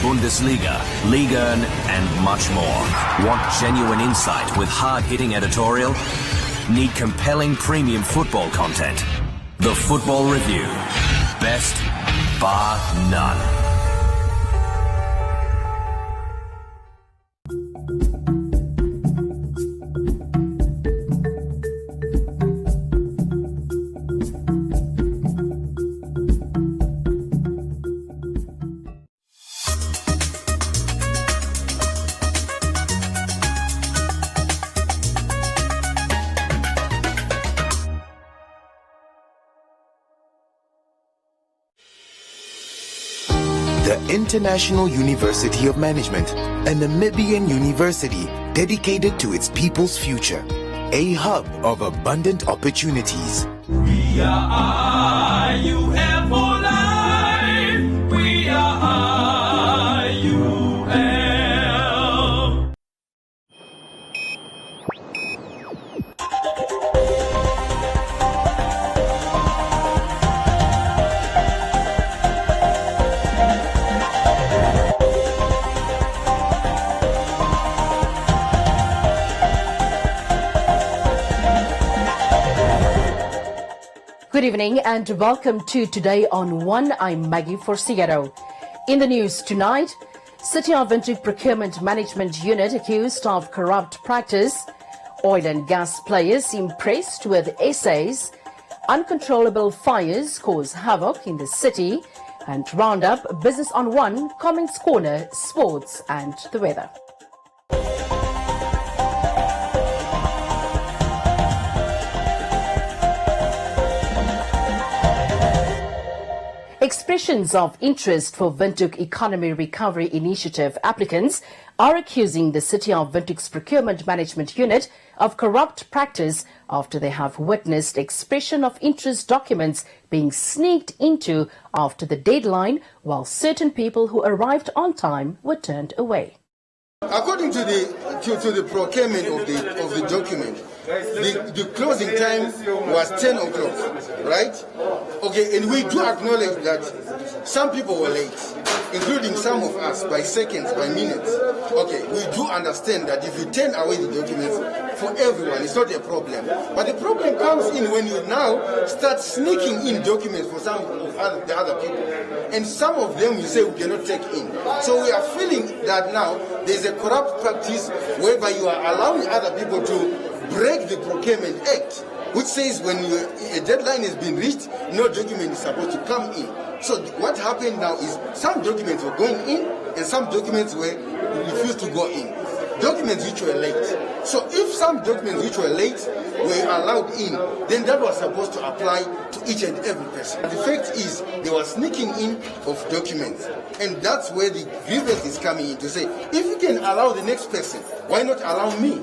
Bundesliga, Liga and much more. Want genuine insight with hard-hitting editorial? Need compelling premium football content? The Football Review. Best, bar none. The International University of Management, a Namibian university dedicated to its people's future, a hub of abundant opportunities. We are IUM for life. We are IUM. Good evening and welcome to Today on One. I'm Maggie Forciero. In the news tonight, City of Windhoek Procurement Management Unit accused of corrupt practice, oil and gas players impressed with Assays, uncontrollable fires cause havoc in the city, and Roundup, Business on One, Comments Corner, Sports and the weather. Expressions of interest for Windhoek Economy Recovery Initiative applicants are accusing the City of Windhoek's Procurement Management Unit of corrupt practice after they have witnessed expression of interest documents being sneaked into after the deadline, while certain people who arrived on time were turned away. According to the procurement of the document, the closing time was 10 o'clock, right? Okay, and we do acknowledge that some people were late, including some of us by seconds, by minutes. Okay, we do understand that if you turn away the documents for everyone, it's not a problem. But the problem comes in when you now start sneaking in documents for some of the other people. And some of them you say we cannot take in. So we are feeling that now there's a corrupt practice whereby you are allowing other people to break the Procurement Act, which says when a deadline has been reached, no document is supposed to come in. So what happened now is some documents were going in and some documents were refused to go in. Documents which were late. So if some documents which were late were allowed in, then that was supposed to apply to each and every person. The fact is they were sneaking in of documents, and that's where the grievance is coming in to say, if you can allow the next person, why not allow me?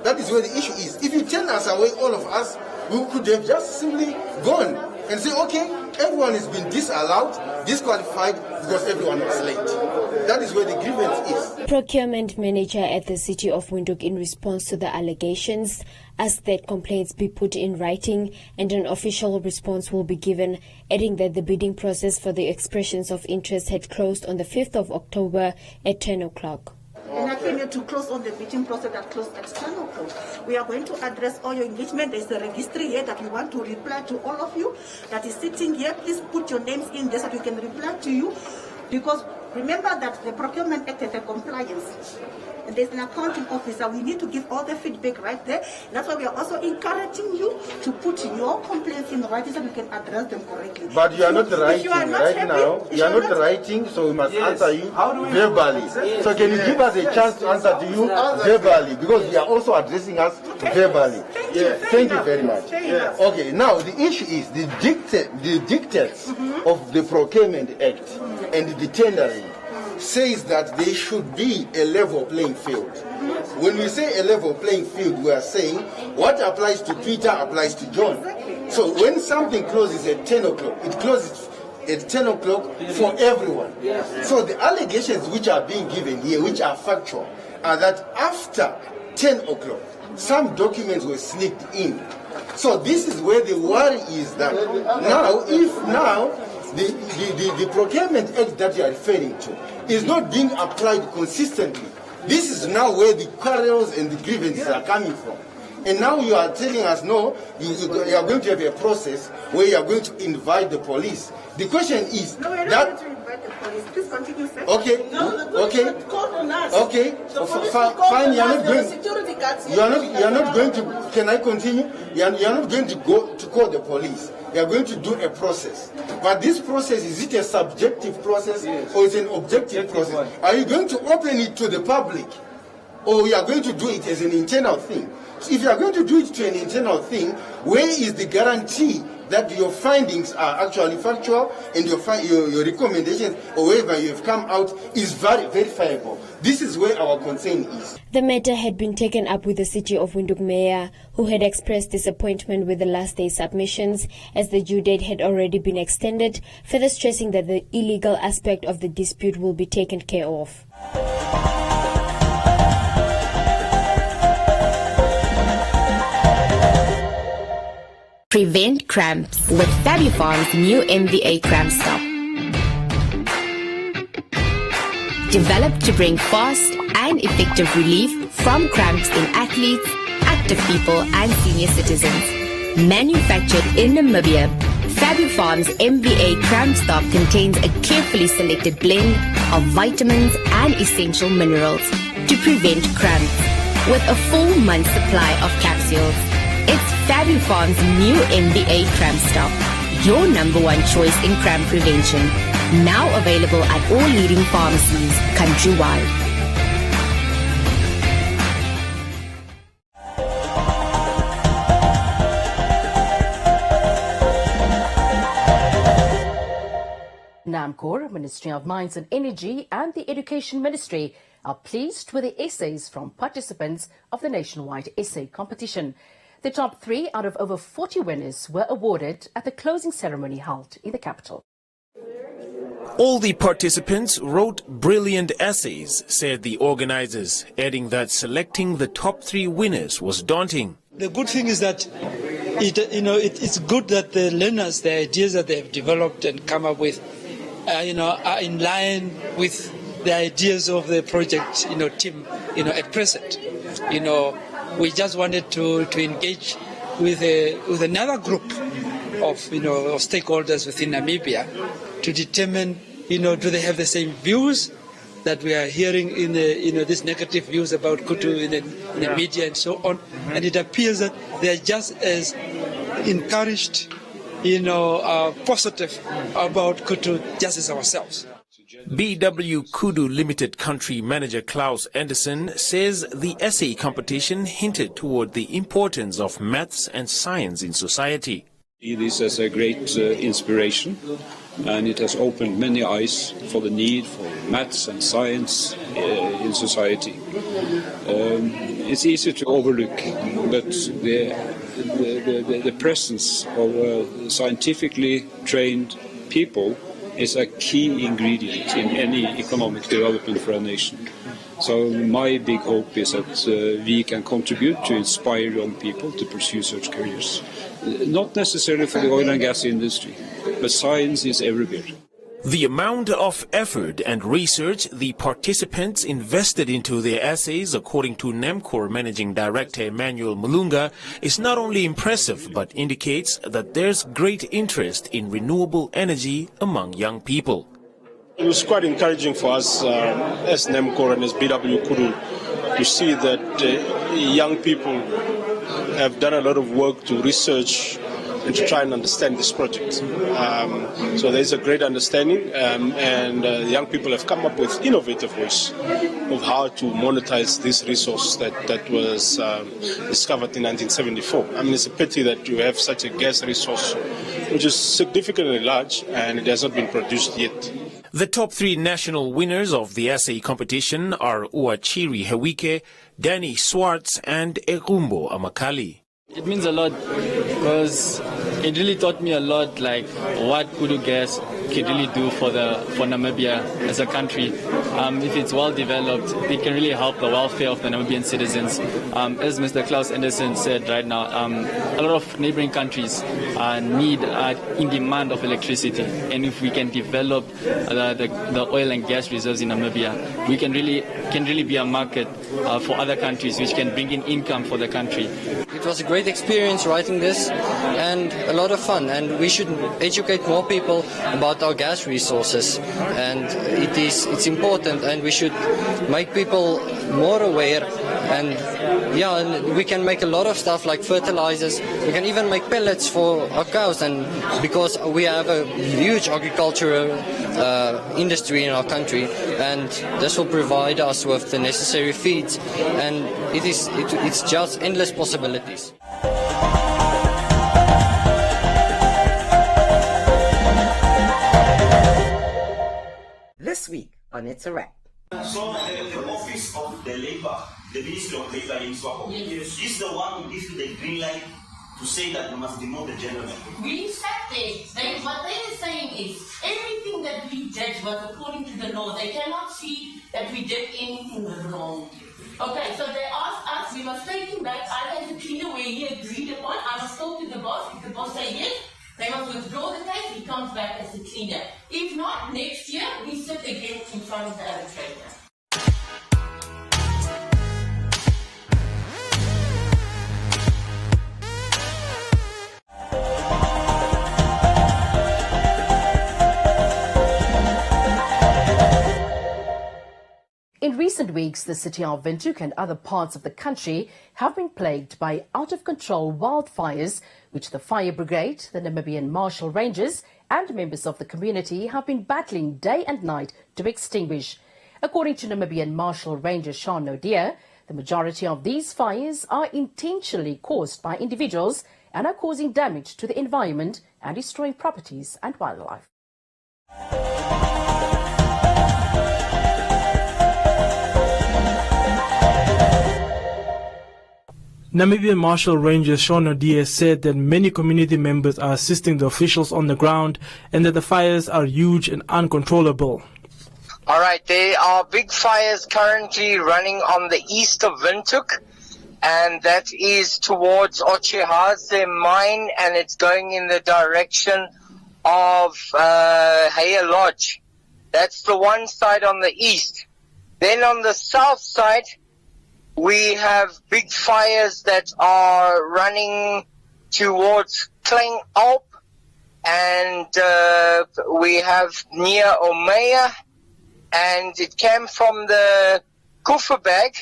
That is where the issue is. If you turn us away, all of us, we could have just simply gone and say, okay, everyone has been disallowed, disqualified because everyone was late. That is where the grievance is. Procurement manager at the City of Windhoek, in response to the allegations, asked that complaints be put in writing and an official response will be given, adding that the bidding process for the expressions of interest had closed on the 5th of October at 10 o'clock. And I came here to close on the bidding process that closed at 10 o'clock. We are going to address all your engagement. There's a registry here that we want to reply to all of you that is sitting here. Please put your names in there so we can reply to you. Because remember that the Procurement Act has a compliance. And there's an accounting officer. We need to give all the feedback right there. That's why we are also encouraging you to put your complaints in writing so we can address them correctly. But you are not writing right now. You are not writing, so we must answer you verbally. So can you give us a chance to answer to you verbally? Because you are also addressing us verbally. Thank you very much. Okay, now the issue is the dictates of the Procurement Act and the tendering says that there should be a level playing field. When we say a level playing field, we are saying what applies to Peter applies to John. So when something closes at 10 o'clock, it closes at 10 o'clock for everyone. So the allegations which are being given here, which are factual, are that after 10 o'clock, some documents were sneaked in. So this is where the worry is that now, if the Procurement Act that you are referring to is not being applied consistently. This is now where the quarrels and the grievances are coming from. And now you are telling us, no, you are going to have a process where you are going to invite the police. The question is, no, we're not going to invite the police. Please continue, sir. Okay, no, the police okay, call on us. Okay, fine. You are not going to. Can I continue? You are not going to go to call the police. You are going to do a process. But this process, is it a subjective process or is it an objective process? Are you going to open it to the public, or you are going to do it as an internal thing? So if you are going to do it to an internal thing, where is the guarantee that your findings are actually factual and your recommendations or wherever you have come out is verifiable? This is where our concern is. The matter had been taken up with the City of Windhoek Mayor, who had expressed disappointment with the last day submissions as the due date had already been extended, further stressing that the illegal aspect of the dispute will be taken care of. Prevent cramps with Fabufarm's new MVA Cramp Stop. Developed to bring fast and effective relief from cramps in athletes, active people and senior citizens. Manufactured in Namibia, Fabufarm's MVA Cramp Stop contains a carefully selected blend of vitamins and essential minerals to prevent cramps with a full month's supply of capsules. It's Fabufarm's new MVA Cramp Stop, your #1 choice in cramp prevention. Now available at all leading pharmacies countrywide. NAMCOR, Ministry of Mines and Energy and the Education Ministry are pleased with the essays from participants of the nationwide essay competition. The top 3 out of over 40 winners were awarded at the closing ceremony held in the capital. All the participants wrote brilliant essays, said the organizers, adding that selecting the top 3 winners was daunting. The good thing is that it's good that the learners, the ideas that they have developed and come up with, are in line with the ideas of the project, team, at present. We just wanted to engage with another group of stakeholders within Namibia to determine do they have the same views that we are hearing in these negative views about Kutu in the media and so on, and it appears that they are just as encouraged positive about Kutu just as ourselves. BW Kudu Limited Country Manager Klaus Anderson says the essay competition hinted toward the importance of maths and science in society. See this as a great inspiration, and it has opened many eyes for the need for maths and science in society. It's easy to overlook, but the presence of scientifically trained people is a key ingredient in any economic development for a nation. So my big hope is that we can contribute to inspire young people to pursue such careers. Not necessarily for the oil and gas industry, but science is everywhere. The amount of effort and research the participants invested into their essays, according to NAMCOR Managing Director Emmanuel Mulunga, is not only impressive but indicates that there's great interest in renewable energy among young people. It was quite encouraging for us as NAMCOR and as BW Kudu to see that young people have done a lot of work to research and to try and understand this project. So there's a great understanding, and young people have come up with innovative ways of how to monetize this resource that was discovered in 1974. I mean, it's a pity that you have such a gas resource which is significantly large and it has not been produced yet. The top 3 national winners of the essay competition are Uachiri Hewike, Danny Swartz and Egumbo Amakali. It means a lot because it really taught me a lot, like what Kudu gas can really do for Namibia as a country. If it's well developed, it can really help the welfare of the Namibian citizens. As Mr. Klaus Anderson said right now, a lot of neighboring countries need in demand of electricity, and if we can develop the oil and gas reserves in Namibia, we can really be a market for other countries, which can bring in income for the country. It was a great experience writing this and a lot of fun, and we should educate more people about our gas resources, and it's important, and we should make people more aware. And we can make a lot of stuff like fertilizers. We can even make pellets for our cows, and because we have a huge agricultural industry in our country, and this will provide us with the necessary feeds, and it's just endless possibilities. This week on It's a Wrap. So the office of the Labour, the Ministry of Labour in Swako, is the one who gives you the green light to say that you must demote the gentleman. We sat there. What they were saying is everything that we did was according to the law. They cannot see that we did anything wrong. Okay, so they asked us, we must take him back either as a cleaner where he agreed upon. I must talk to the boss. If the boss says yes, they must withdraw the case, he comes back as a cleaner. If not, next year, we sit again in front of the arbitrator. In recent weeks, the city of Windhoek and other parts of the country have been plagued by out-of-control wildfires, which the Fire Brigade, the Namibian Marshal Rangers and members of the community have been battling day and night to extinguish. According to Namibian Marshal Ranger Sean Nodia, the majority of these fires are intentionally caused by individuals and are causing damage to the environment and destroying properties and wildlife. Namibian Marshal Ranger Sean Nodia said that many community members are assisting the officials on the ground and that the fires are huge and uncontrollable. All right, there are big fires currently running on the east of Windhoek, and that is towards Ochehaze mine, and it's going in the direction of Haya Lodge. That's the one side on the east. Then on the south side, we have big fires that are running towards Klein Alp, and we have near Omea, and it came from the Kufferberg,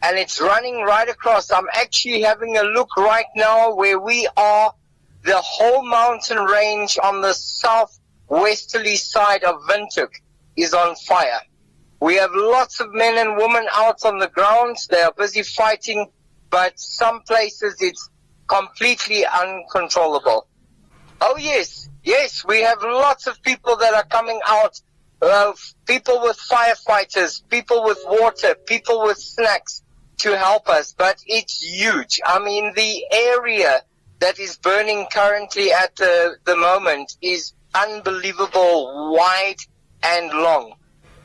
and it's running right across. I'm actually having a look right now where we are. The whole mountain range on the southwesterly side of Windhoek is on fire. We have lots of men and women out on the ground. They are busy fighting, but some places it's completely uncontrollable. Oh, yes, we have lots of people that are coming out, people with firefighters, people with water, people with snacks to help us, but it's huge. I mean, the area that is burning currently at the moment is unbelievable, wide and long.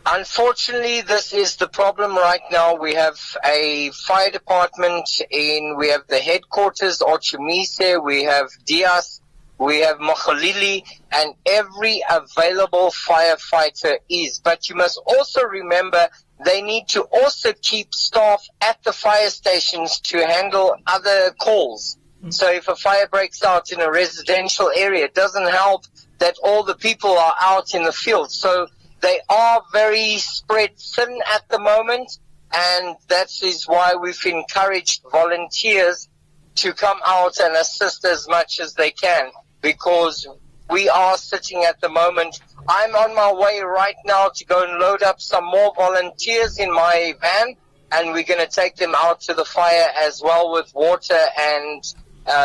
Unfortunately, this is the problem right now. We have a fire department we have the headquarters, Ochimise, we have Dias, we have Mokhalili, and every available firefighter is. But you must also remember they need to also keep staff at the fire stations to handle other calls. So if a fire breaks out in a residential area, it doesn't help that all the people are out in the field. So they are very spread thin at the moment, and that is why we've encouraged volunteers to come out and assist as much as they can, because we are sitting at the moment. I'm on my way right now to go and load up some more volunteers in my van, and we're going to take them out to the fire as well with water and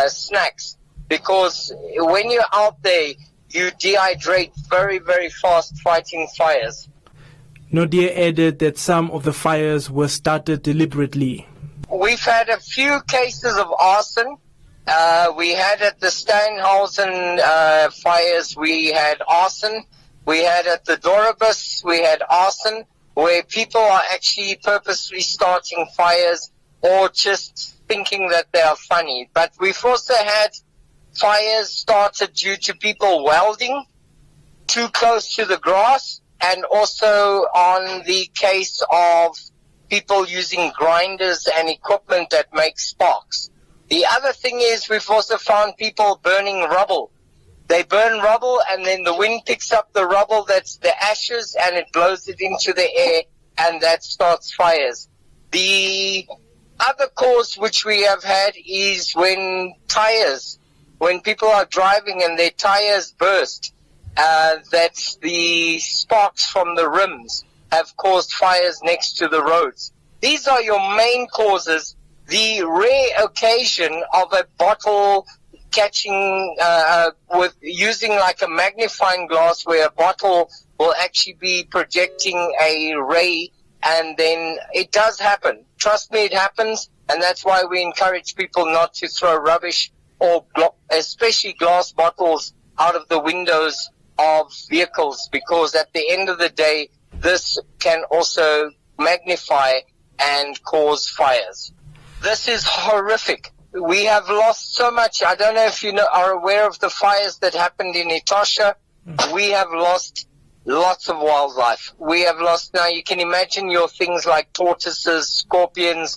snacks, because when you're out there, you dehydrate very, very fast fighting fires. Nodia added that some of the fires were started deliberately. We've had a few cases of arson. We had at the Steinhausen fires, we had arson. We had at the Doribus, we had arson, where people are actually purposely starting fires or just thinking that they are funny. But we've also had fires started due to people welding too close to the grass, and also on the case of people using grinders and equipment that make sparks. The other thing is we've also found people burning rubble. They burn rubble and then the wind picks up the rubble, that's the ashes, and it blows it into the air, and that starts fires. The other cause which we have had is when people are driving and their tires burst, that the sparks from the rims have caused fires next to the roads. These are your main causes. The rare occasion of a bottle catching with using like a magnifying glass, where a bottle will actually be projecting a ray, and then it does happen. Trust me, it happens, and that's why we encourage people not to throw rubbish or especially glass bottles out of the windows of vehicles, because at the end of the day, this can also magnify and cause fires. This is horrific. We have lost so much. I don't know if you are aware of the fires that happened in Etosha. We have lost lots of wildlife. We have lost, now you can imagine your things like tortoises, scorpions,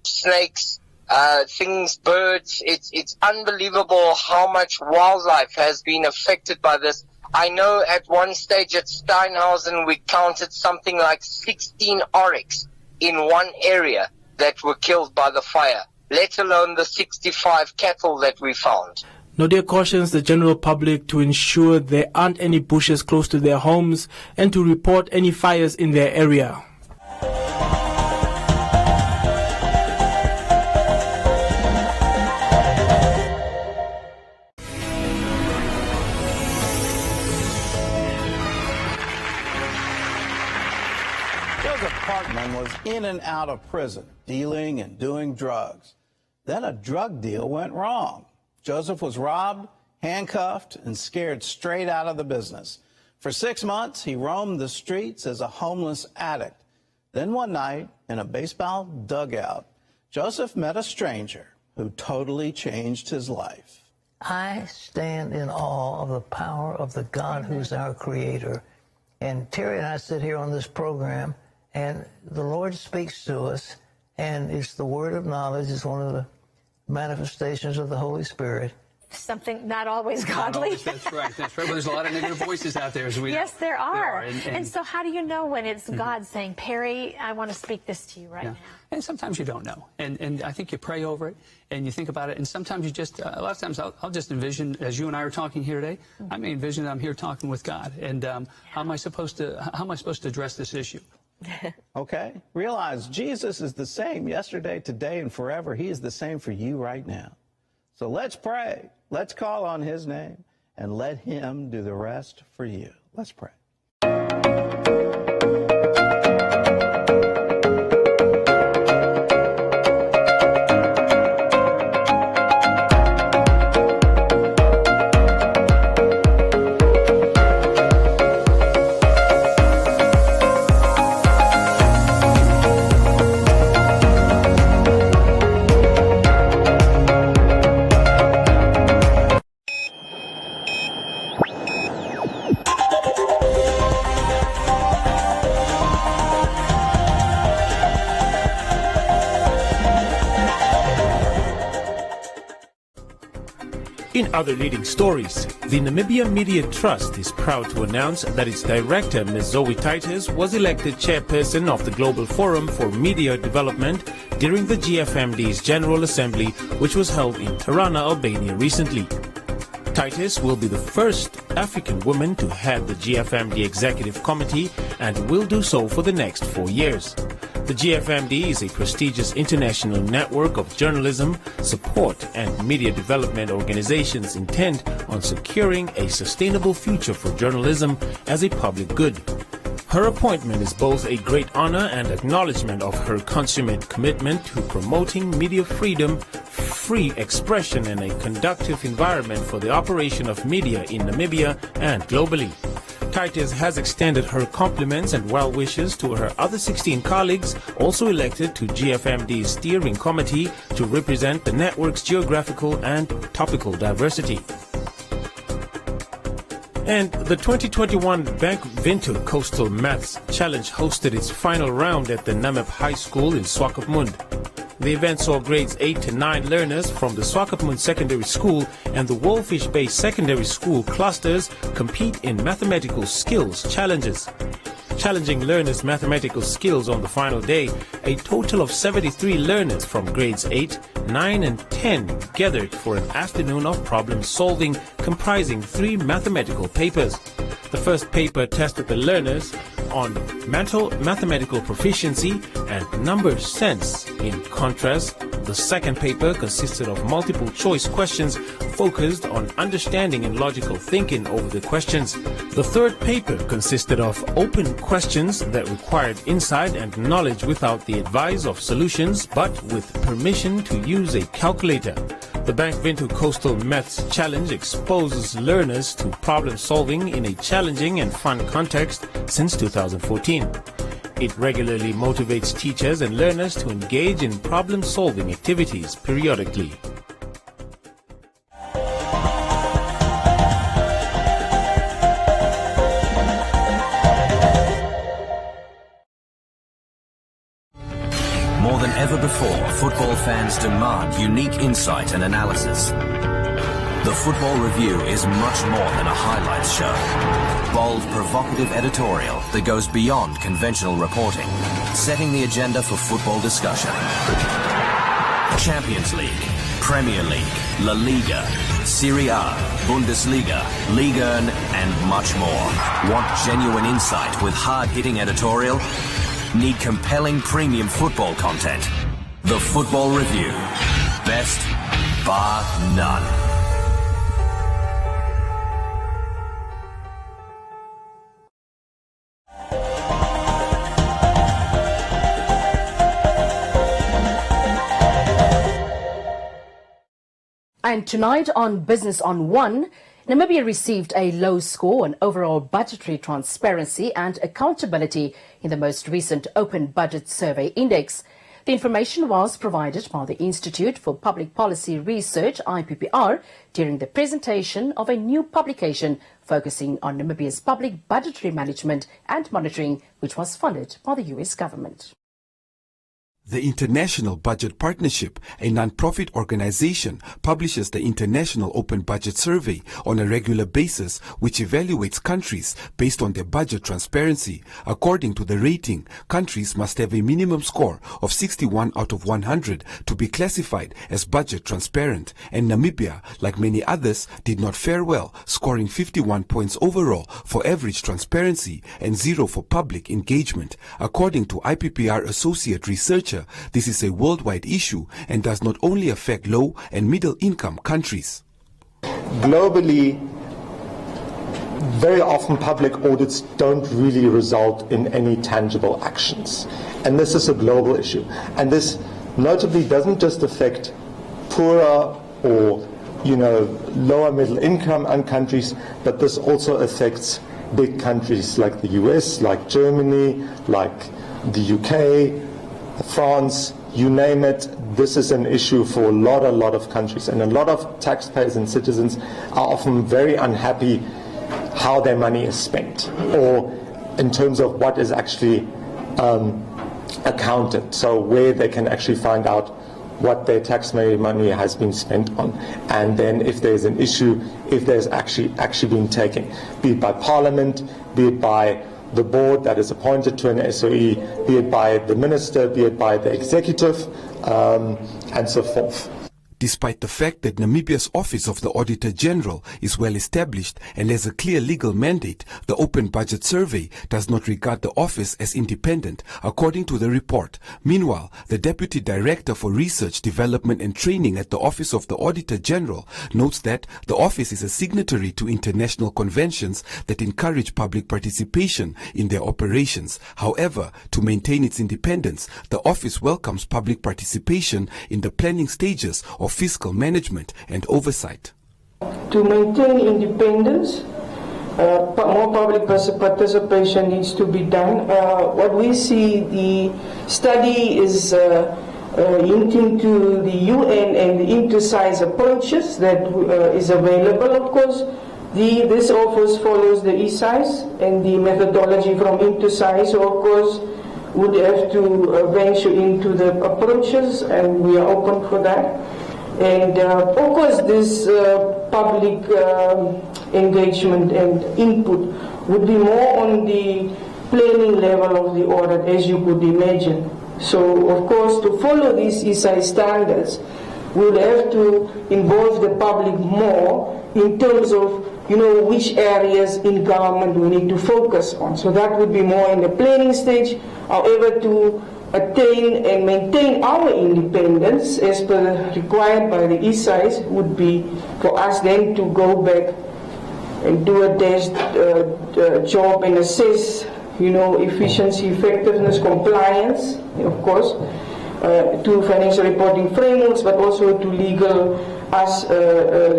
snakes, birds. It's unbelievable how much wildlife has been affected by this. I know at one stage at Steinhausen we counted something like 16 oryx in one area that were killed by the fire, let alone the 65 cattle that we found. Nadia cautions the general public to ensure there aren't any bushes close to their homes and to report any fires in their area. Was in and out of prison, dealing and doing drugs. Then a drug deal went wrong. Joseph was robbed, handcuffed, and scared straight out of the business. For 6 months, he roamed the streets as a homeless addict. Then one night, in a baseball dugout, Joseph met a stranger who totally changed his life. I stand in awe of the power of the God who's our creator. And Terry and I sit here on this program, and the Lord speaks to us, and it's the word of knowledge. It's one of the manifestations of the Holy Spirit. Something not always godly. Not always, that's right. But there's a lot of negative voices out there, as we know. Yes, there are. And so how do you know when it's God saying, Perry, I want to speak this to you right now? And sometimes you don't know. And I think you pray over it, and you think about it, and sometimes you just, a lot of times I'll just envision, as you and I are talking here today, I may envision that I'm here talking with God, and how am I supposed to address this issue? Okay? Realize Jesus is the same yesterday, today, and forever. He is the same for you right now. So let's pray. Let's call on his name and let him do the rest for you. Let's pray. In other leading stories, the Namibia Media Trust is proud to announce that its director, Ms. Zoe Titus, was elected chairperson of the Global Forum for Media Development during the GFMD's General Assembly, which was held in Tirana, Albania recently. Titus will be the first African woman to head the GFMD Executive Committee and will do so for the next 4 years. The GFMD is a prestigious international network of journalism, support, and media development organizations intent on securing a sustainable future for journalism as a public good. Her appointment is both a great honor and acknowledgement of her consummate commitment to promoting media freedom, free expression, and a conducive environment for the operation of media in Namibia and globally. Kaites has extended her compliments and well wishes to her other 16 colleagues, also elected to GFMD's steering committee to represent the network's geographical and topical diversity. And the 2021 Bank Windhoek Coastal Maths Challenge hosted its final round at the Namib High School in Swakopmund. The event saw grades 8 to 9 learners from the Swakopmund Secondary School and the Wolfish Bay Secondary School clusters compete in mathematical skills challenges. Challenging learners' mathematical skills on the final day, a total of 73 learners from grades 8, 9 and 10 gathered for an afternoon of problem solving comprising 3 mathematical papers. The first paper tested the learners on mental mathematical proficiency and number sense. In contrast, the second paper consisted of multiple choice questions focused on understanding and logical thinking over the questions. The third paper consisted of open questions that required insight and knowledge without the advice of solutions, but with permission to use a calculator. The Bank Windhoek Coastal Maths Challenge exposes learners to problem solving in a challenging and fun context since 2014. It regularly motivates teachers and learners to engage in problem solving activities periodically. More than ever before, football fans demand unique insight and analysis. The Football Review is much more than a highlights show. Bold, provocative editorial that goes beyond conventional reporting, setting the agenda for football discussion. Champions League, Premier League, La Liga, Serie A, Bundesliga, Liga 1 and much more. Want genuine insight with hard-hitting editorial? Need compelling premium football content? The Football Review. Best, bar none. And tonight on Business on One, Namibia received a low score on overall budgetary transparency and accountability in the most recent Open Budget Survey Index. The information was provided by the Institute for Public Policy Research, IPPR, during the presentation of a new publication focusing on Namibia's public budgetary management and monitoring, which was funded by the US government. The International Budget Partnership, a non-profit organization, publishes the International Open Budget Survey on a regular basis, which evaluates countries based on their budget transparency. According to the rating, countries must have a minimum score of 61 out of 100 to be classified as budget transparent, and Namibia, like many others, did not fare well, scoring 51 points overall for average transparency and 0 for public engagement. According to IPPR associate researcher, this is a worldwide issue and does not only affect low and middle income countries. Globally, very often public audits don't really result in any tangible actions. And this is a global issue. And this notably doesn't just affect poorer or lower middle income countries, but this also affects big countries like the US, like Germany, like the UK, France, you name it. This is an issue for a lot of countries, and a lot of taxpayers and citizens are often very unhappy how their money is spent, or in terms of what is actually accounted, so where they can actually find out what their taxpayer money has been spent on, and then if there's an issue, if there's actually been taken, be it by Parliament, be it by the board that is appointed to an SOE, be it by the minister, be it by the executive, and so forth. Despite the fact that Namibia's Office of the Auditor General is well established and has a clear legal mandate, the Open Budget Survey does not regard the office as independent, according to the report. Meanwhile, the Deputy Director for Research, Development and Training at the Office of the Auditor General notes that the office is a signatory to international conventions that encourage public participation in their operations. However, to maintain its independence, the office welcomes public participation in the planning stages of fiscal management and oversight. To maintain independence, more public participation needs to be done. What we see, the study is hinting to the UN and the inter-size approaches that is available. Of course, this offers follows the e-size and the methodology from inter-size. So of course, would have to venture into the approaches, and we are open for that. And of course, this public engagement and input would be more on the planning level of the audit, as you could imagine. So, of course, to follow these ESI standards, we'll have to involve the public more in terms of, which areas in government we need to focus on. So that would be more in the planning stage. However, to attain and maintain our independence as per required by the ESIs would be for us then to go back and do a desk job and assess, efficiency, effectiveness, compliance, of course, to financial reporting frameworks, but also to legal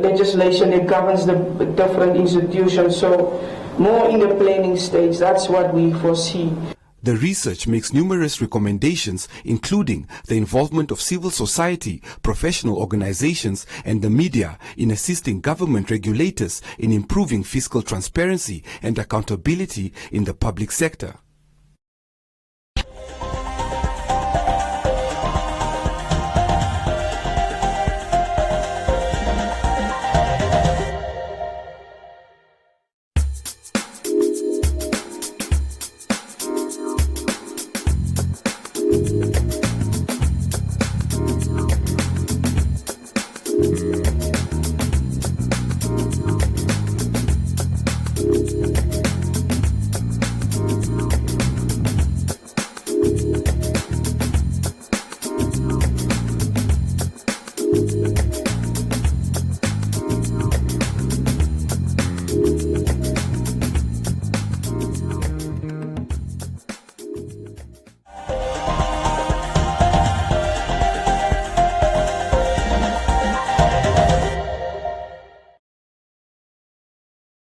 legislation that governs the different institutions. So more in the planning stage, that's what we foresee. The research makes numerous recommendations, including the involvement of civil society, professional organizations, and the media in assisting government regulators in improving fiscal transparency and accountability in the public sector.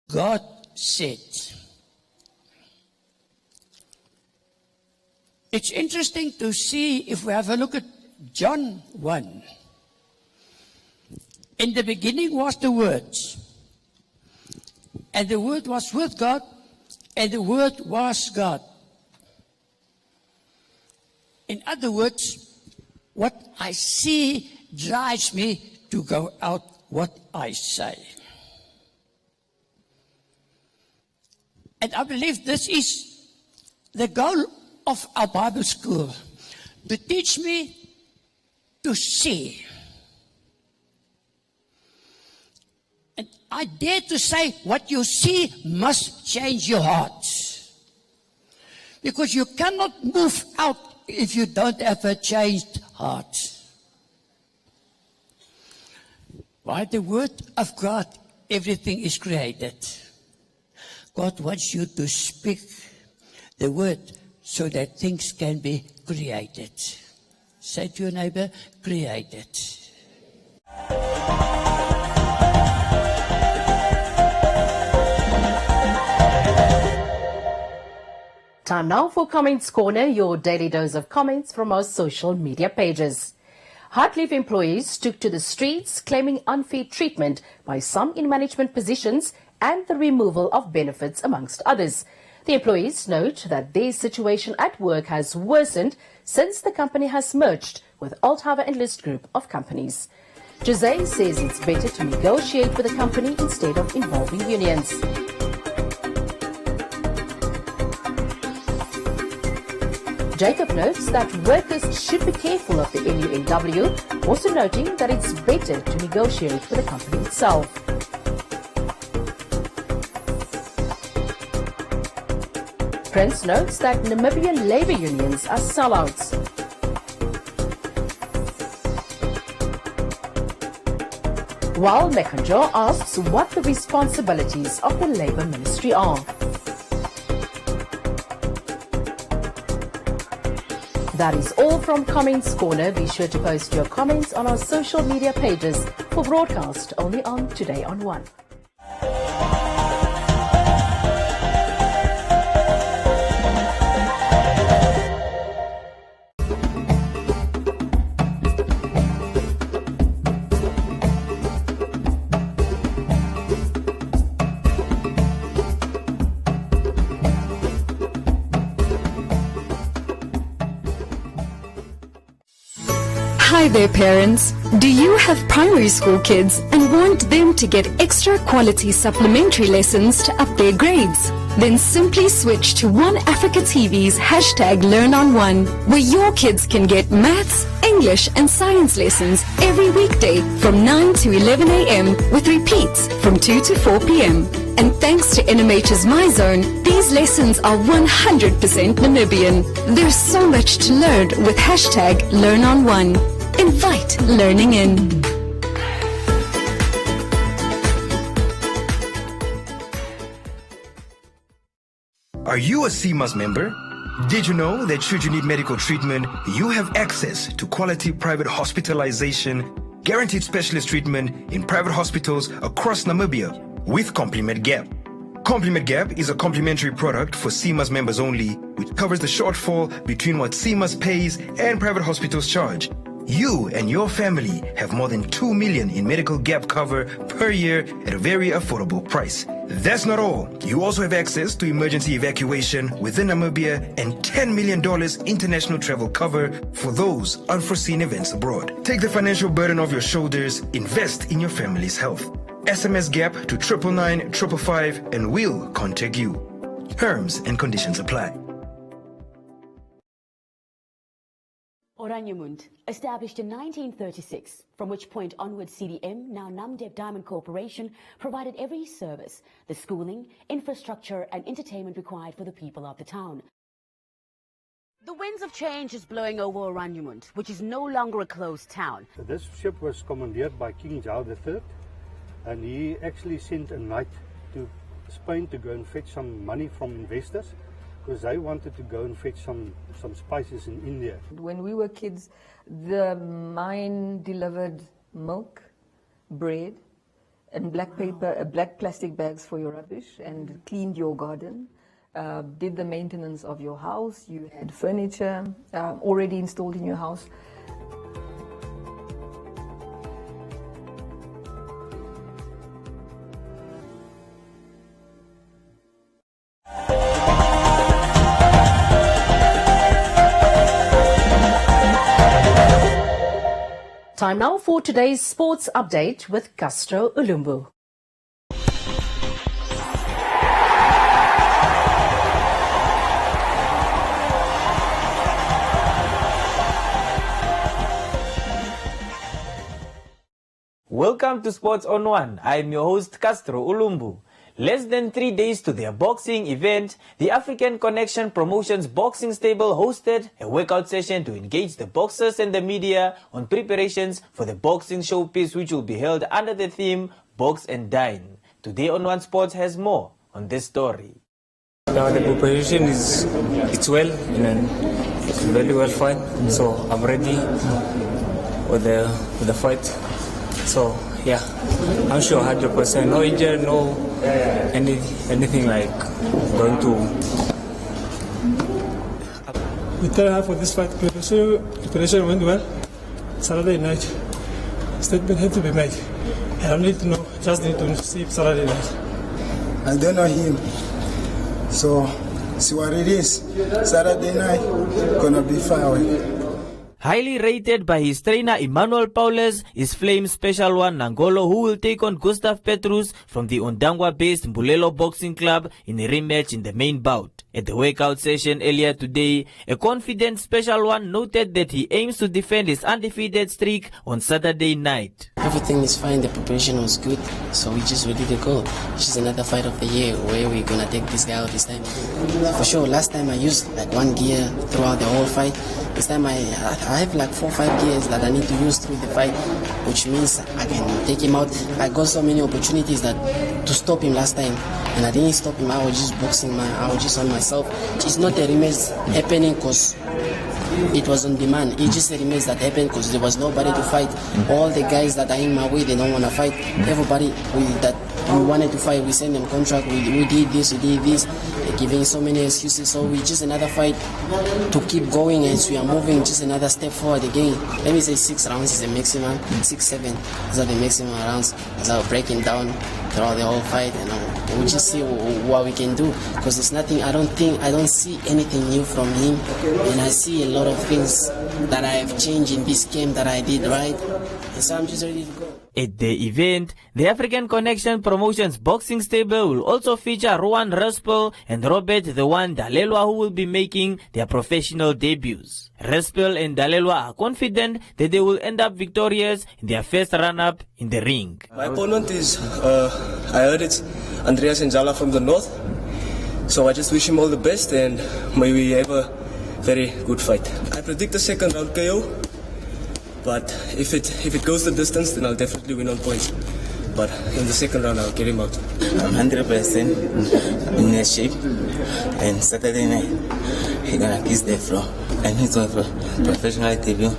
God said. It's interesting to see if we have a look at John 1. In the beginning was the Word, and the Word was with God, and the Word was God. In other words, what I see drives me to go out what I say. And I believe this is the goal of our Bible school, to teach me to see. And I dare to say what you see must change your heart. Because you cannot move out if you don't have a changed heart. By the Word of God, everything is created. God wants you to speak the word so that things can be created. Say to your neighbor, created. Time now for Comments Corner, your daily dose of comments from our social media pages. Heartleaf employees took to the streets claiming unfair treatment by some in management positions and the removal of benefits, amongst others. The employees note that their situation at work has worsened since the company has merged with Althaver and List Group of companies. Jose says it's better to negotiate with a company instead of involving unions. Jacob notes that workers should be careful of the NUNW, also noting that it's better to negotiate with the company itself. Prince notes that Namibian labour unions are sellouts. While Mekanjo asks what the responsibilities of the Labour Ministry are. That is all from Comments Corner. Be sure to post your comments on our social media pages for broadcast only on Today on 1. Hi there, parents. Do you have primary school kids and want them to get extra quality supplementary lessons to up their grades? Then simply switch to One Africa TV's #LearnOn1, where your kids can get maths, English and science lessons every weekday from 9 to 11 a.m. with repeats from 2 to 4 p.m. And thanks to NMH's MyZone, these lessons are 100% Namibian. There's so much to learn with #LearnOn1. Invite learning in. Are you a CMAS member? Did you know that should you need medical treatment, you have access to quality private hospitalization, guaranteed specialist treatment in private hospitals across Namibia with Compliment Gap. Compliment Gap is a complimentary product for CMAS members only, which covers the shortfall between what CMAS pays and private hospitals charge. You and your family have more than 2 million in medical gap cover per year at a very affordable price. That's not all. You also have access to emergency evacuation within Namibia and $10 million international travel cover for those unforeseen events abroad. Take the financial burden off your shoulders. Invest in your family's health. SMS GAP to 999 555 and we'll contact you. Terms and conditions apply. Oraniemund, established in 1936, from which point onwards CDM, now Namdeb Diamond Corporation, provided every service, the schooling, infrastructure and entertainment required for the people of the town. The winds of change is blowing over Oraniemund, which is no longer a closed town. This ship was commandeered by King Charles III, and he actually sent a knight to Spain to go and fetch some money from investors, because they wanted to go and fetch some spices in India. When we were kids, the mine delivered milk, bread, and black paper, black plastic bags for your rubbish, and cleaned your garden, did the maintenance of your house. You had furniture already installed in your house. Time now for today's sports update with Castro Ulumbu. Welcome to Sports on One. I'm your host Castro Ulumbu. Less than 3 days to their boxing event, the African Connection Promotions Boxing Stable hosted a workout session to engage the boxers and the media on preparations for the boxing showpiece, which will be held under the theme Box and Dine. Today on One Sports has more on this story. Now the preparation it's well, it's very well fine. So I'm ready with the fight. So yeah, I'm sure 100%. No injury, no anything like going to. We try hard for this fight. Preparation went well. Saturday night, statement had to be made. I don't need to know, just need to see Saturday night. I don't know him, so see what it is. Saturday night, gonna be fire. Highly rated by his trainer Emmanuel Paulus is Flame Special One Nangolo, who will take on Gustav Petrus from the Ondangwa-based Mbulelo Boxing Club in a rematch in the main bout. At the workout session earlier today, a confident Special One noted that he aims to defend his undefeated streak on Saturday night. Everything is fine, the preparation was good, so we just ready to go. It's just another fight of the year where we're gonna take this guy out this time. For sure, last time I used like one gear throughout the whole fight. This time I have like 4 or 5 gears that I need to use through the fight, which means I can take him out. I got so many opportunities to stop him last time, and I didn't stop him. I was just boxing, I was just on myself. It's not a rematch happening because it was on demand. It's just a rematch that happened because there was nobody to fight. All the guys that are in my way, they don't want to fight. Everybody that we wanted to fight, we sent them contract. We did this, we did this. They're giving so many excuses. So we just another fight to keep going as we are moving just another step forward again. Let me say 6 rounds is the maximum. 6, 7 these are the maximum rounds as I'm breaking down throughout the whole fight, and we'll just see what we can do. Because there's nothing. I don't see anything new from him, and I see a lot of things that I have changed in this game that I did right, and so I'm just ready to go. At the event, the African Connection Promotions boxing stable will also feature Rowan Respel and Robert the One Dalelwa, who will be making their professional debuts. Respel and Dalelwa are confident that they will end up victorious in their first run-up in the ring. My opponent is, I heard it's Andreas Njala from the north, so I just wish him all the best and may we have a very good fight. I predict a second round KO. But if it goes the distance, then I'll definitely win on points. But in the second round, I'll get him out. I'm 100% in that shape. And Saturday night, he's gonna kiss the floor. And he's going for professional debut.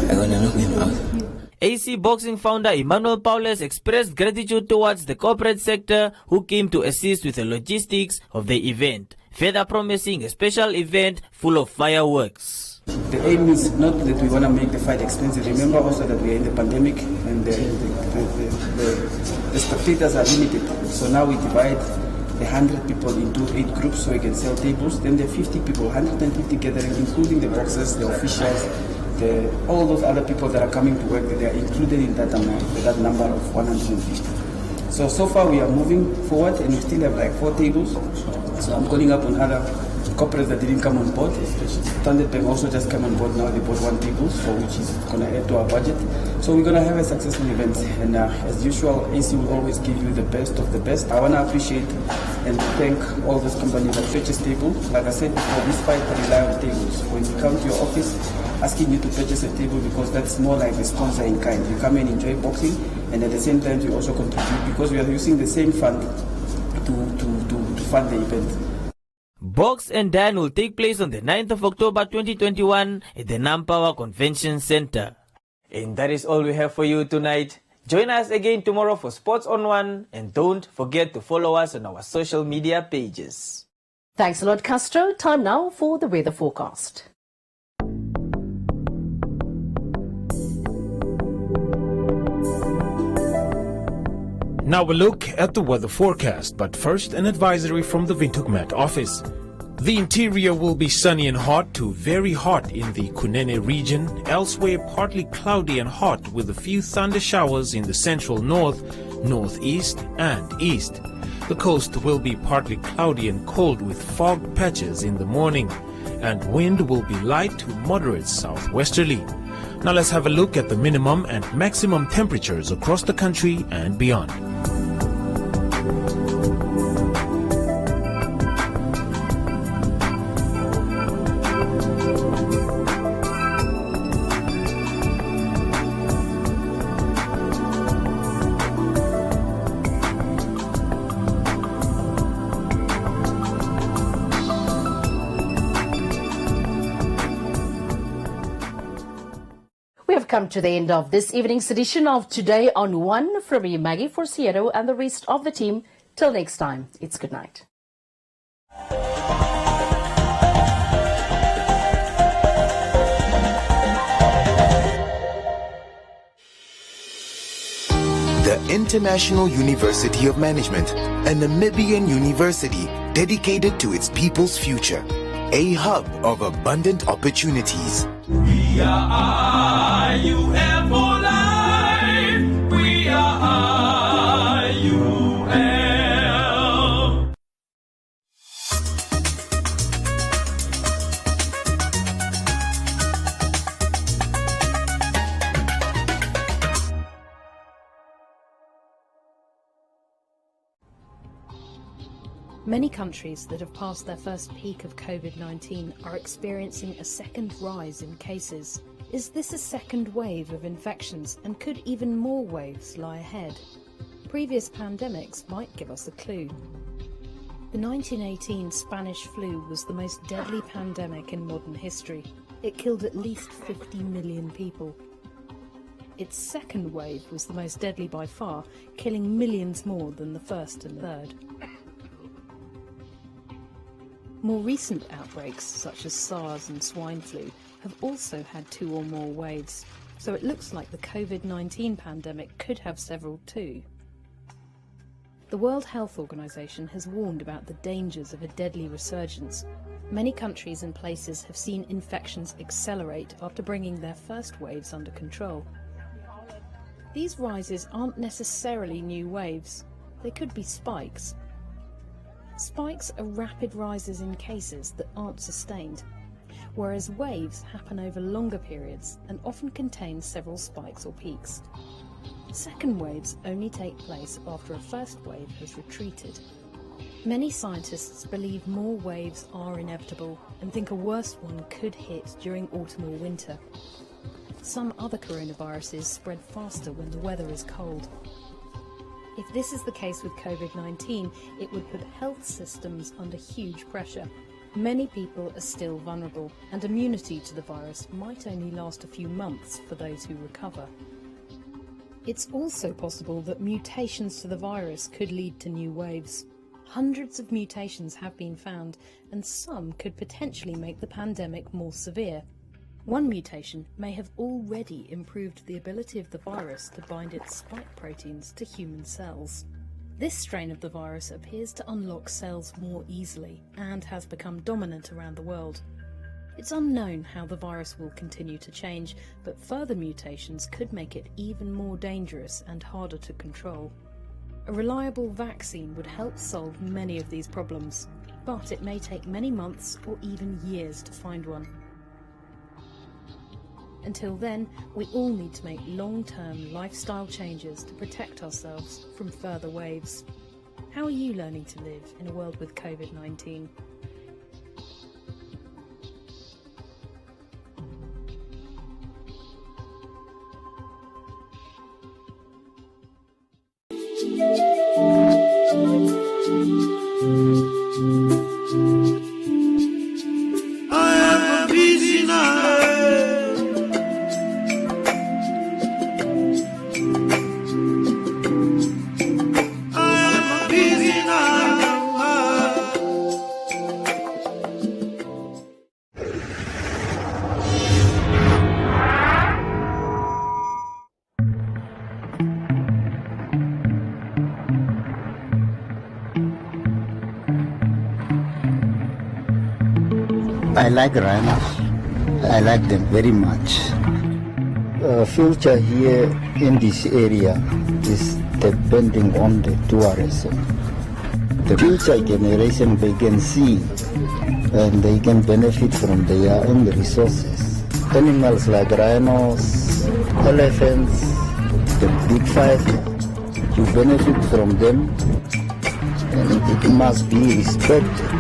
I'm gonna knock him out. AC Boxing founder Emmanuel Paules expressed gratitude towards the corporate sector who came to assist with the logistics of the event, further promising a special event full of fireworks. The aim is not that we want to make the fight expensive. Remember also that we are in the pandemic and the spectators are limited. So now we divide the 100 people into 8 groups so we can sell tables. Then there are 50 people, 150 gathering, including the boxers, the officials, all those other people that are coming to work. They are included in that amount, that number of 150. So far we are moving forward and we still have like 4 tables. So I'm calling up on other corporates that didn't come on board. Standard Bank also just came on board now. They bought 1 table, so which is going to add to our budget. So we're going to have a successful event. And as usual, AC will always give you the best of the best. I want to appreciate and thank all those companies that purchase tables. Like I said before, this fight rely on tables. When you come to your office asking you to purchase a table, because that's more like a sponsor in kind. You come and enjoy boxing, and at the same time you also contribute because we are using the same fund to fund the event. Box and Dine will take place on the 9th of October 2021 at the Nampower Convention Center. And that is all we have for you tonight. Join us again tomorrow for Sports on One, and don't forget to follow us on our social media pages. Thanks a lot, Castro. Time now for the weather forecast. Now a look at the weather forecast, but first an advisory from the Windhoek Met office. The interior will be sunny and hot to very hot in the Kunene region, elsewhere partly cloudy and hot with a few thunder showers in the central north, northeast and east. The coast will be partly cloudy and cold with fog patches in the morning, and wind will be light to moderate southwesterly. Now let's have a look at the minimum and maximum temperatures across the country and beyond. Come to the end of this evening's edition of Today on One. From me, Maggie Forciero, and the rest of the team. Till next time, it's good night. The International University of Management, a Namibian university dedicated to its people's future, a hub of abundant opportunities. We are IUM for life. We are IUM. Many countries that have passed their first peak of COVID-19 are experiencing a second rise in cases. Is this a second wave of infections, and could even more waves lie ahead? Previous pandemics might give us a clue. The 1918 Spanish flu was the most deadly pandemic in modern history. It killed at least 50 million people. Its second wave was the most deadly by far, killing millions more than the first and third. More recent outbreaks, such as SARS and swine flu, have also had 2 or more waves, so it looks like the COVID-19 pandemic could have several too. The World Health Organization has warned about the dangers of a deadly resurgence. Many countries and places have seen infections accelerate after bringing their first waves under control. These rises aren't necessarily new waves. They could be spikes. Spikes are rapid rises in cases that aren't sustained, whereas waves happen over longer periods and often contain several spikes or peaks. Second waves only take place after a first wave has retreated. Many scientists believe more waves are inevitable and think a worse one could hit during autumn or winter. Some other coronaviruses spread faster when the weather is cold. If this is the case with COVID-19, it would put health systems under huge pressure. Many people are still vulnerable, and immunity to the virus might only last a few months for those who recover. It's also possible that mutations to the virus could lead to new waves. Hundreds of mutations have been found, and some could potentially make the pandemic more severe. One mutation may have already improved the ability of the virus to bind its spike proteins to human cells. This strain of the virus appears to unlock cells more easily and has become dominant around the world. It's unknown how the virus will continue to change, but further mutations could make it even more dangerous and harder to control. A reliable vaccine would help solve many of these problems, but it may take many months or even years to find one. Until then, we all need to make long-term lifestyle changes to protect ourselves from further waves. How are you learning to live in a world with COVID-19? I like rhinos. I like them very much. Future here in this area is depending on the tourism. The future generation, they can see and they can benefit from their own resources. Animals like rhinos, elephants, the big five, you benefit from them and it must be respected.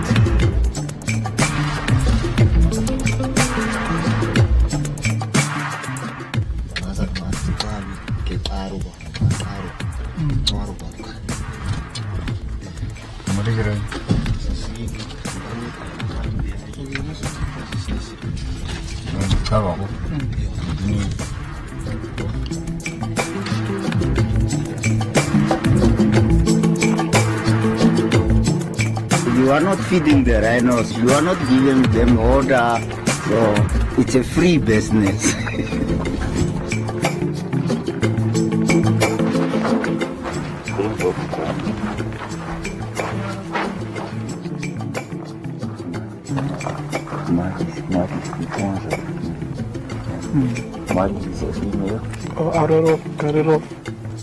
You are not feeding the rhinos, you are not giving them order, so it's a free business.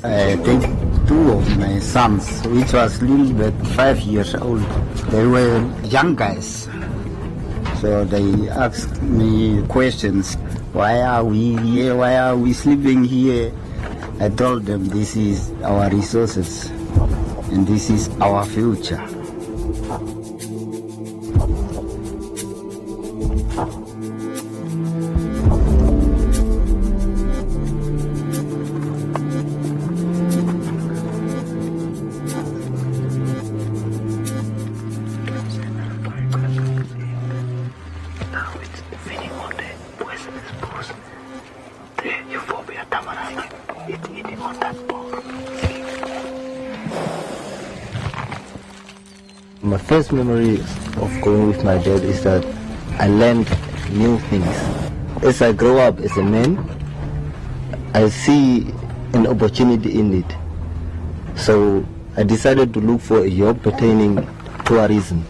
I think two of my sons, which was little bit 5 years old, they were young guys. So they asked me questions. Why are we here? Why are we sleeping here? I told them this is our resources and this is our future. My first memory of going with my dad is that I learned new things. As I grow up as a man, I see an opportunity in it. So I decided to look for a job pertaining tourism.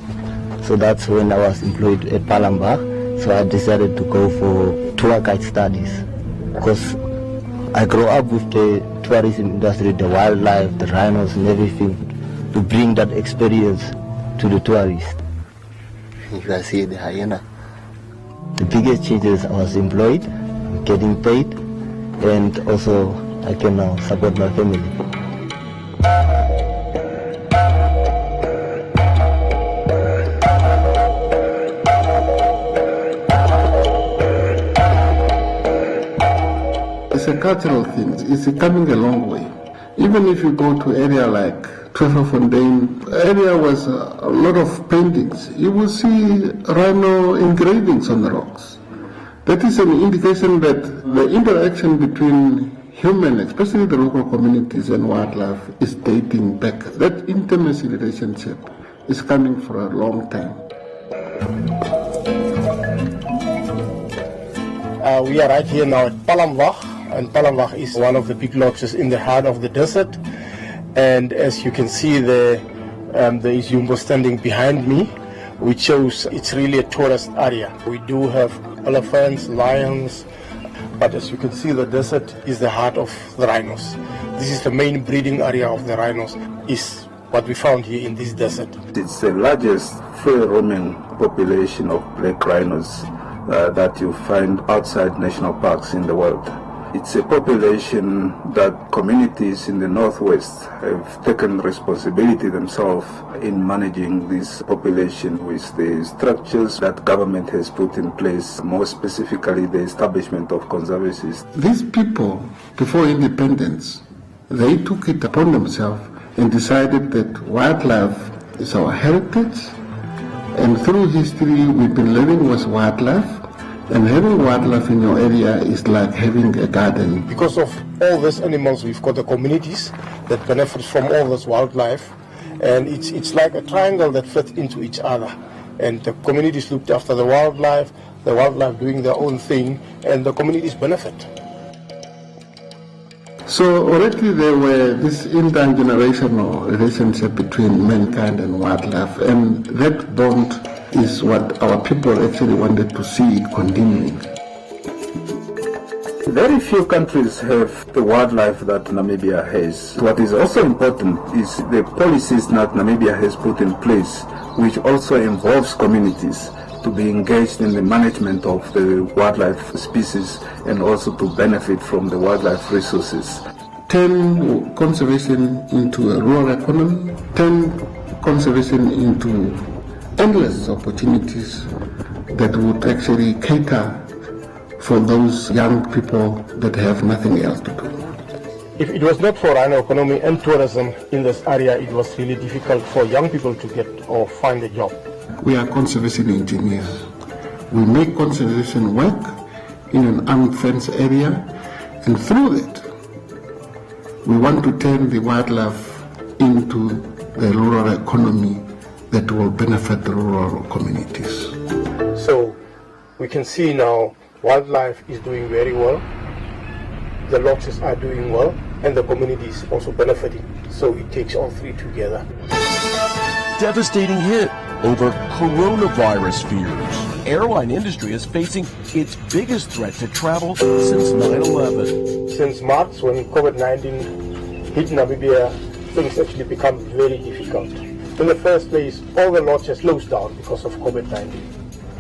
So that's when I was employed at Palembang. So I decided to go for tour guide studies, because I grew up with the tourism industry, the wildlife, the rhinos and everything, to bring that experience to the tourists. You can see the hyena. The biggest change is I was employed, getting paid, and also I can now support my family. It's a cultural thing. It's coming a long way. Even if you go to area like Tweefontein, area was a lot of paintings. You will see rhino engravings on the rocks. That is an indication that the interaction between human, especially the local communities, and wildlife is dating back. That intimacy relationship is coming for a long time. We are right here now at Palembang, and Palembang is one of the big lodges in the heart of the desert. And as you can see there is Jumbo standing behind me, which shows it's really a tourist area. We do have elephants, lions, but as you can see, the desert is the heart of the rhinos. This is the main breeding area of the rhinos, is what we found here in this desert. It's the largest free-roaming population of black rhinos that you find outside national parks in the world. It's a population that communities in the northwest have taken responsibility themselves in managing this population with the structures that government has put in place, more specifically the establishment of conservancies. These people, before independence, they took it upon themselves and decided that wildlife is our heritage, and through history we've been living with wildlife. And having wildlife in your area is like having a garden. Because of all these animals, we've got the communities that benefit from all this wildlife, and it's like a triangle that fits into each other. And the communities looked after the wildlife doing their own thing, and the communities benefit. So already there were this intergenerational relationship between mankind and wildlife, and that bond is what our people actually wanted to see it continuing. Very few countries have the wildlife that Namibia has. What is also important is the policies that Namibia has put in place, which also involves communities to be engaged in the management of the wildlife species and also to benefit from the wildlife resources. Turn conservation into a rural economy, turn conservation into endless opportunities that would actually cater for those young people that have nothing else to do. If it was not for rhino economy and tourism in this area, it was really difficult for young people to get or find a job. We are conservation engineers. We make conservation work in an armed fence area, and through that, we want to turn the wildlife into the rural economy that will benefit the rural communities. So we can see now wildlife is doing very well, the lodges are doing well, and the community is also benefiting. So it takes all three together. Devastating hit over coronavirus fears. Airline industry is facing its biggest threat to travel since 9/11. Since March, when COVID-19 hit Namibia, things actually become very difficult. In the first place, all the lodges closed down because of COVID-19.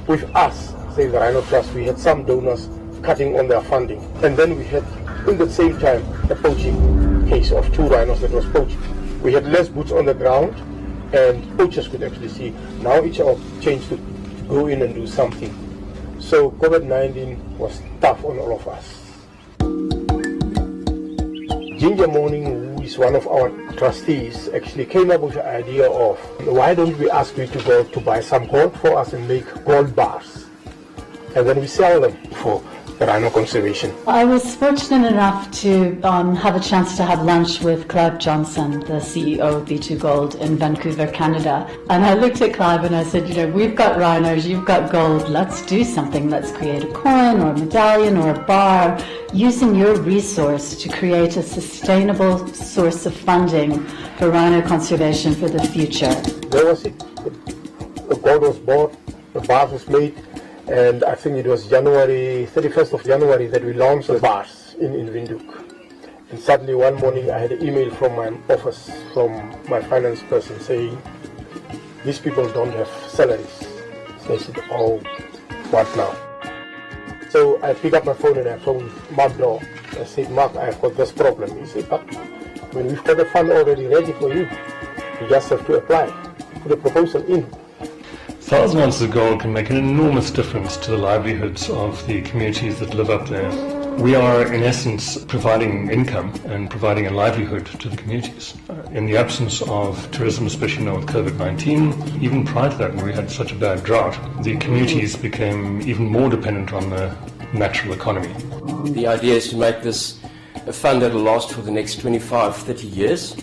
With us, say the Rhino Trust, we had some donors cutting on their funding. And then we had, in the same time, a poaching case of 2 rhinos that was poached. We had less boots on the ground, and poachers could actually see. Now each of changed to go in and do something. So COVID-19 was tough on all of us. Ginger Morning, who is one of our trustees, actually came up with the idea of, why don't we ask you to go to buy some gold for us and make gold bars, and then we sell them for rhino conservation. I was fortunate enough to have a chance to have lunch with Clive Johnson, the CEO of B2 Gold in Vancouver, Canada. And I looked at Clive and I said, you know, we've got rhinos, you've got gold, let's do something. Let's create a coin or a medallion or a bar using your resource to create a sustainable source of funding for rhino conservation for the future. There was it. The gold was bought, the bars was made, and I think it was 31st of January that we launched the bars in Windhoek. And suddenly one morning I had an email from my office, from my finance person saying, these people don't have salaries. So I said, oh, what now? So I picked up my phone and I phoned Mark Daw. I said, Mark, I've got this problem. He said, but when we've got a fund already ready for you, you just have to apply, put a proposal in. 1,000 ounces of gold can make an enormous difference to the livelihoods of the communities that live up there. We are, in essence, providing income and providing a livelihood to the communities. In the absence of tourism, especially now with COVID-19, even prior to that, when we had such a bad drought, the communities became even more dependent on the natural economy. The idea is to make this a fund that will last for the next 25, 30 years,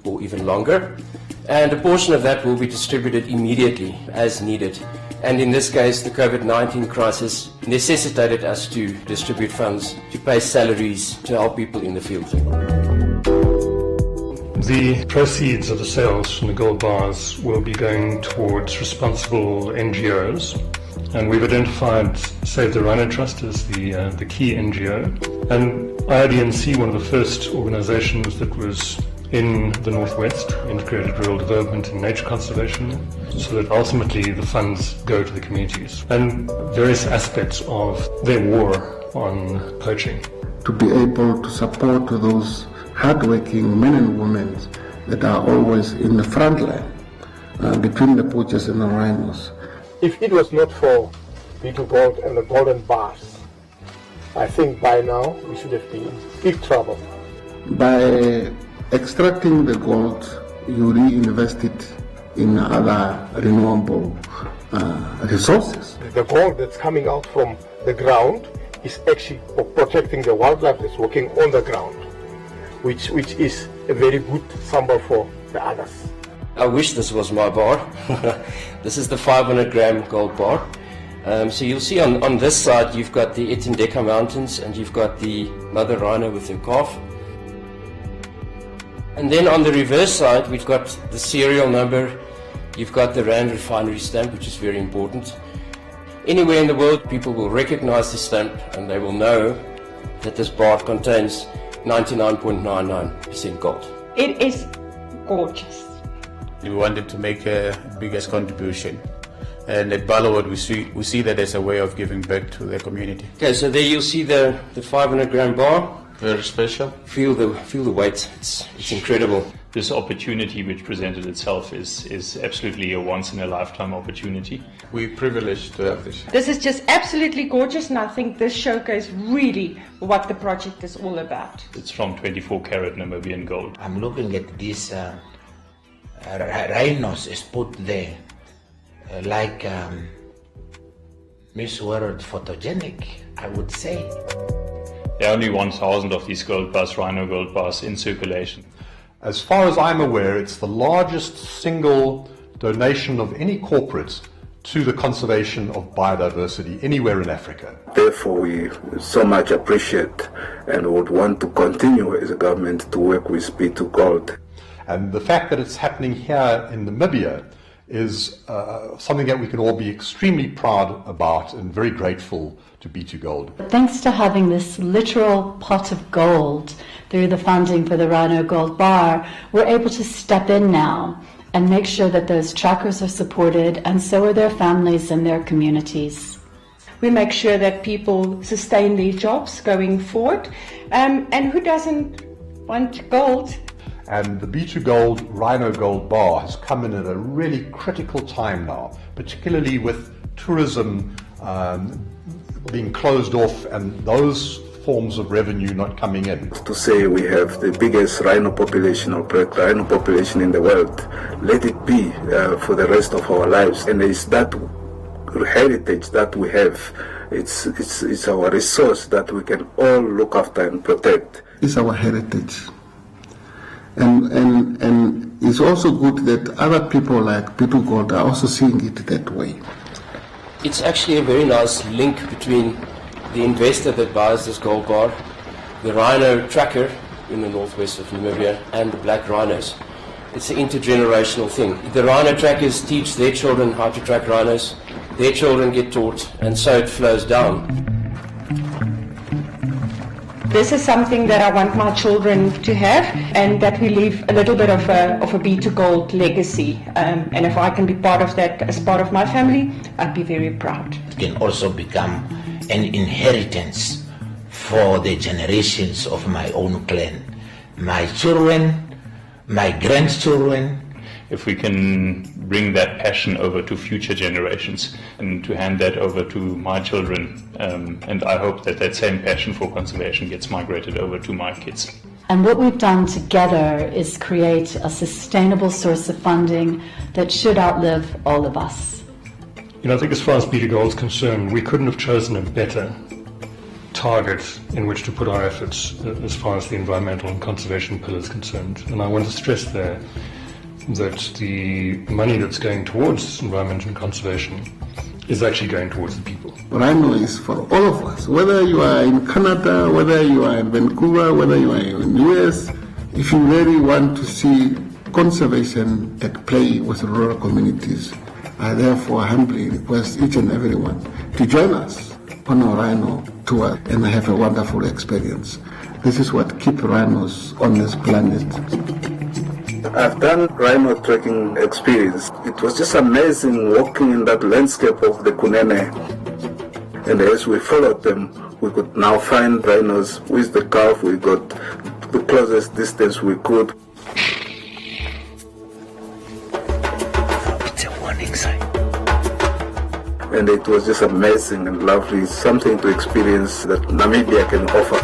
or even longer. And a portion of that will be distributed immediately as needed. And in this case, the COVID-19 crisis necessitated us to distribute funds to pay salaries to help people in the field. The proceeds of the sales from the gold bars will be going towards responsible NGOs. And we've identified Save the Rhino Trust as the key NGO. And IRDNC, one of the first organizations that was in the Northwest, Integrated Rural Development and Nature Conservation, so that ultimately the funds go to the communities and various aspects of their war on poaching. To be able to support those hardworking men and women that are always in the front line between the poachers and the rhinos. If it was not for B2 Gold and the golden bars, I think by now we should have been in big trouble. By extracting the gold, you reinvest it in other renewable resources. The gold that's coming out from the ground is actually protecting the wildlife that's working on the ground, which is a very good symbol for the others. I wish this was my bar. This is the 500 gram gold bar. So you'll see on this side you've got the Etindeka Mountains and you've got the mother rhino with her calf. And then on the reverse side, we've got the serial number, you've got the Rand refinery stamp, which is very important. Anywhere in the world, people will recognize the stamp and they will know that this bar contains 99.99% gold. It is gorgeous. We wanted to make a biggest contribution. And at Ballowwood, we see that as a way of giving back to the community. Okay, so there you'll see the 500 gram bar. Very special. Feel the weight. It's incredible. This opportunity which presented itself is absolutely a once-in-a-lifetime opportunity. We're privileged to have this. This is just absolutely gorgeous, and I think this showcase really what the project is all about. It's from 24-karat Namibian gold. I'm looking at these rhinos is put there like Miss World photogenic, I would say. There are only 1,000 of these gold bars, rhino gold bars, in circulation. As far as I'm aware, it's the largest single donation of any corporate to the conservation of biodiversity anywhere in Africa. Therefore, we so much appreciate and would want to continue as a government to work with B2 Gold. And the fact that it's happening here in Namibia is something that we can all be extremely proud about and very grateful to B2 Gold. Thanks to having this literal pot of gold through the funding for the Rhino Gold Bar, we're able to step in now and make sure that those trackers are supported, and so are their families and their communities. We make sure that people sustain their jobs going forward, and who doesn't want gold? And the B2 Gold Rhino Gold Bar has come in at a really critical time now, particularly with tourism being closed off and those forms of revenue not coming in. To say we have the biggest rhino population or black rhino population in the world, let it be for the rest of our lives. And it's that heritage that we have. It's our resource that we can all look after and protect. It's our heritage. And it's also good that other people like B2 Gold are also seeing it that way. It's actually a very nice link between the investor that buys this gold bar, the rhino tracker in the northwest of Namibia, and the black rhinos. It's an intergenerational thing. The rhino trackers teach their children how to track rhinos, their children get taught, and so it flows down. This is something that I want my children to have, and that we leave a little bit of a B2 Gold legacy. And if I can be part of that as part of my family, I'd be very proud. It can also become an inheritance for the generations of my own clan. My children, my grandchildren. If we can bring that passion over to future generations and to hand that over to my children, and I hope that that same passion for conservation gets migrated over to my kids. And what we've done together is create a sustainable source of funding that should outlive all of us. You know, I think as far as B2 Gold is concerned, we couldn't have chosen a better target in which to put our efforts as far as the environmental and conservation pillar is concerned. And I want to stress there that the money that's going towards environment and conservation is actually going towards the people. Rhino is for all of us, whether you are in Canada, whether you are in Vancouver, whether you are in the US. If you really want to see conservation at play with rural communities, I therefore humbly request each and everyone to join us on our Rhino tour and have a wonderful experience. This is what keeps rhinos on this planet. I've done rhino trekking experience. It was just amazing walking in that landscape of the Kunene. And as we followed them, we could now find rhinos with the calf. We got the closest distance we could. It's a warning sign. And it was just amazing and lovely, something to experience that Namibia can offer.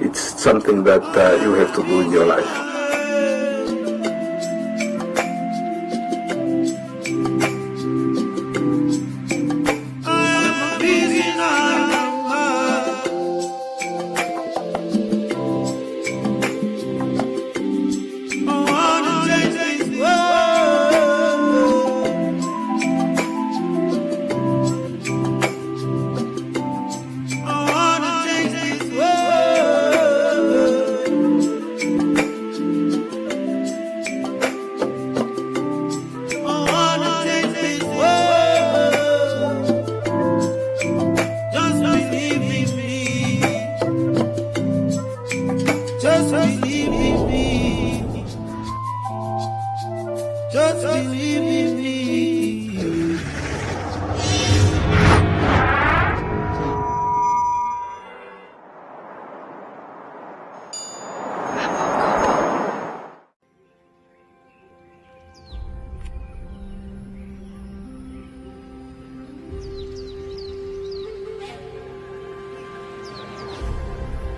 It's something that you have to do in your life.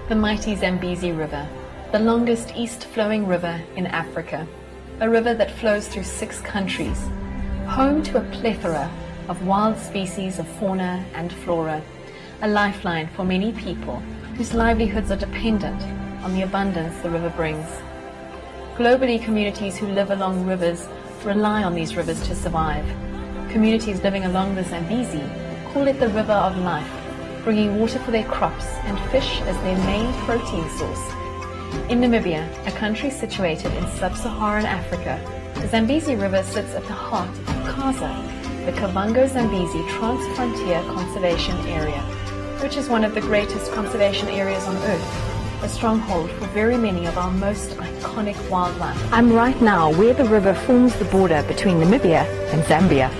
The mighty Zambezi River, the longest east-flowing river in Africa, a river that flows through 6 countries, home to a plethora of wild species of fauna and flora, a lifeline for many people whose livelihoods are dependent on the abundance the river brings. Globally, communities who live along rivers rely on these rivers to survive. Communities living along the Zambezi call it the river of life, bringing water for their crops and fish as their main protein source. In Namibia, a country situated in sub-Saharan Africa, the Zambezi River sits at the heart of Kaza, the Kavango-Zambezi Trans-Frontier Conservation Area, which is one of the greatest conservation areas on Earth, a stronghold for very many of our most iconic wildlife. I'm right now where the river forms the border between Namibia and Zambia.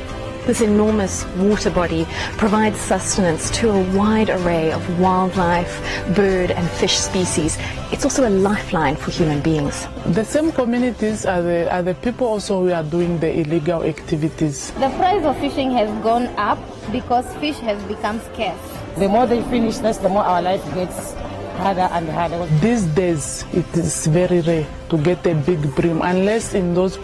This enormous water body provides sustenance to a wide array of wildlife, bird and fish species. It's also a lifeline for human beings. The same communities are the people also who are doing the illegal activities. The price of fishing has gone up because fish has become scarce. The more they finish us, the more our life gets harder and harder. These days, it is very rare to get a big bream, unless in those